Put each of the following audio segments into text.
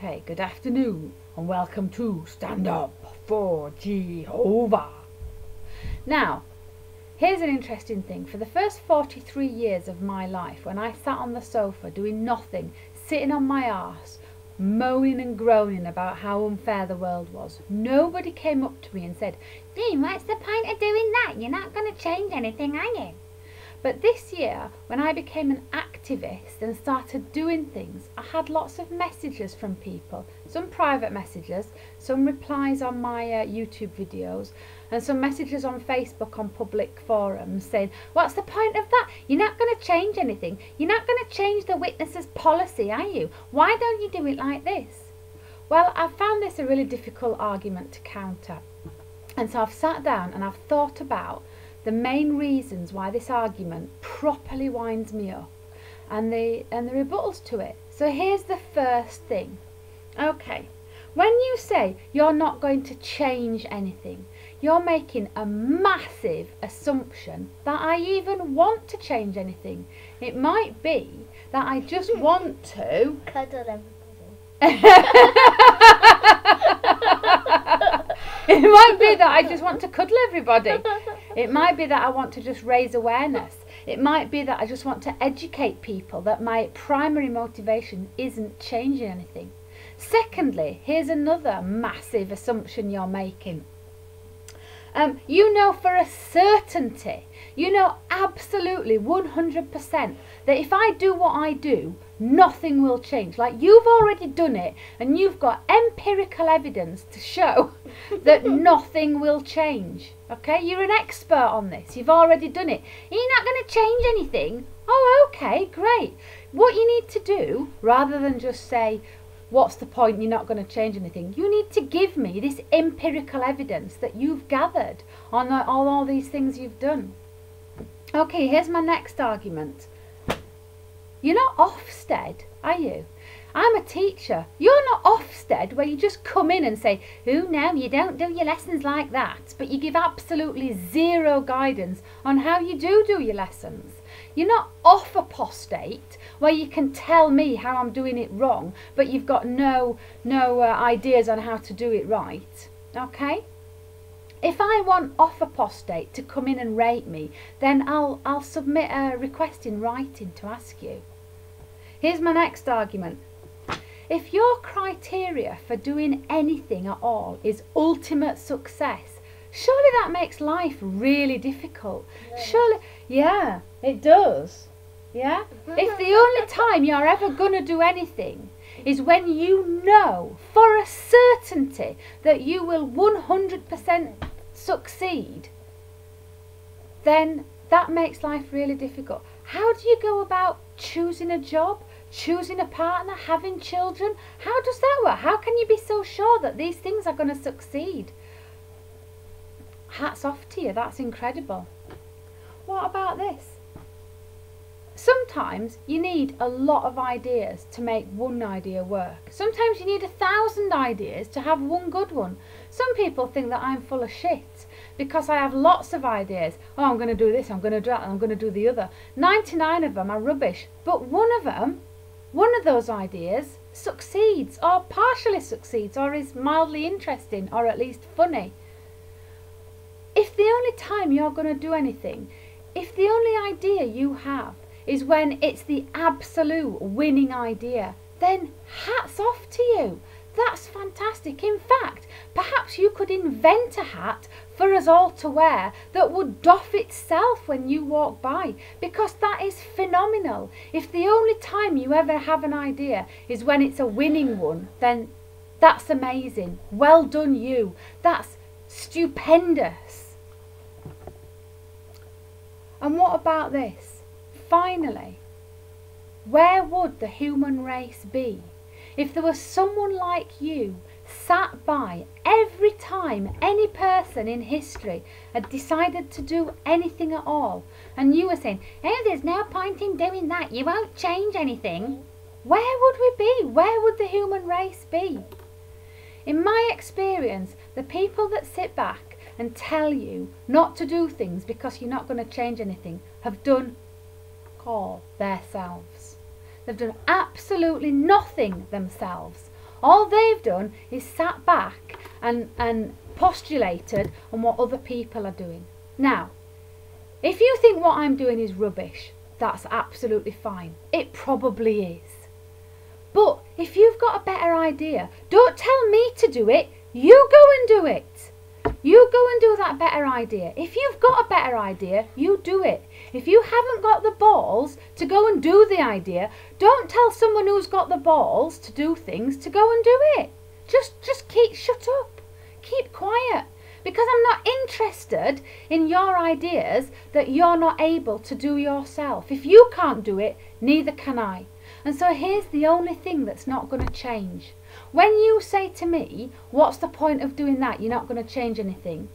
Okay, good afternoon and welcome to Stand Up for Jehovah. Now, here's an interesting thing. For the first 43 years of my life, when I sat on the sofa doing nothing, sitting on my arse, moaning and groaning about how unfair the world was, nobody came up to me and said, "Dean, what's the point of doing that? You're not going to change anything, are you?" But this year, when I became an activist and started doing things, I had lots of messages from people. Some private messages, some replies on my YouTube videos, and some messages on Facebook on public forums saying, "What's the point of that? You're not going to change anything. You're not going to change the witnesses' policy, are you? Why don't you do it like this?" Well, I found this a really difficult argument to counter. And so I've sat down and I've thought about the main reasons why this argument properly winds me up and the rebuttals to it. So here's the first thing. Okay, when you say you're not going to change anything, you're making a massive assumption that I even want to change anything. It might be that I just want to cuddle everybody. It might be that I just want to cuddle everybody. It might be that I want to just raise awareness. It might be that I just want to educate people that my primary motivation isn't changing anything. Secondly, here's another massive assumption you're making. You know for a certainty, you know absolutely 100% that if I do what I do, nothing will change. Like, you've already done it and you've got empirical evidence to show that nothing will change. Okay, you're an expert on this. You've already done it. You're not going to change anything. Oh, okay, great. What you need to do, rather than just say, "What's the point? You're not going to change anything," you need to give me this empirical evidence that you've gathered on all these things you've done. Okay, here's my next argument. You're not Ofsted, are you? I'm a teacher. You're not Ofsted, where you just come in and say, "Oh no, you don't do your lessons like that," but you give absolutely zero guidance on how you do your lessons. You're not off apostate, where you can tell me how I'm doing it wrong, but you've got no ideas on how to do it right. Okay? If I want off apostate to come in and rate me, then I'll submit a request in writing to ask you. Here's my next argument. If your criteria for doing anything at all is ultimate success, surely that makes life really difficult. Yeah. Surely, yeah, it does. Yeah? If the only time you're ever going to do anything is when you know for a certainty that you will 100% succeed, then that makes life really difficult. How do you go about choosing a job, choosing a partner, having children? How does that work? How can you be so sure that these things are going to succeed? Hats off to you, that's incredible. What about this? Sometimes you need a lot of ideas to make one idea work. Sometimes you need 1,000 ideas to have one good one. Some people think that I'm full of shit because I have lots of ideas. Oh, I'm going to do this, I'm going to do that, I'm going to do the other. 99 of them are rubbish, but one of those ideas succeeds, or partially succeeds, or is mildly interesting, or at least funny. If the only time you're going to do anything, if the only idea you have is when it's the absolute winning idea, then hats off to you. That's fantastic. In fact, perhaps you could invent a hat for us all to wear that would doff itself when you walk by, because that is phenomenal. If the only time you ever have an idea is when it's a winning one, then that's amazing. Well done you. That's stupendous. And what about this? Finally, where would the human race be if there was someone like you sat by every time any person in history had decided to do anything at all, and you were saying, "Oh, there's no point in doing that, you won't change anything"? Where would we be? Where would the human race be? In my experience, the people that sit back and tell you not to do things because you're not going to change anything have done all themselves. They've done absolutely nothing themselves. All they've done is sat back and postulated on what other people are doing. Now, if you think what I'm doing is rubbish, that's absolutely fine. It probably is. But if you've got a better idea, don't tell me to do it. You go and do it. You go and do that better idea. If you've got a better idea, you do it. If you haven't got the balls to go and do the idea, don't tell someone who's got the balls to do things to go and do it. Just shut up. Keep quiet. Because I'm not interested in your ideas that you're not able to do yourself. If you can't do it, neither can I. And so here's the only thing that's not going to change. When you say to me, what's the point of doing that? You're not going to change anything.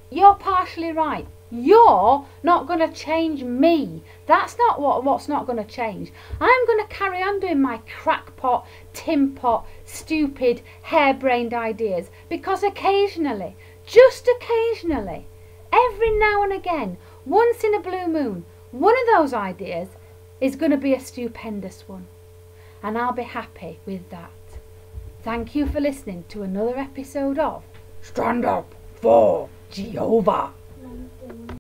You're partially right. You're not going to change me. That's not what's not going to change. I'm going to carry on doing my crackpot, tin pot, stupid, harebrained ideas. Because occasionally, just occasionally, every now and again, once in a blue moon, one of those ideas is going to be a stupendous one. And I'll be happy with that. Thank you for listening to another episode of Stand Up for Jehovah.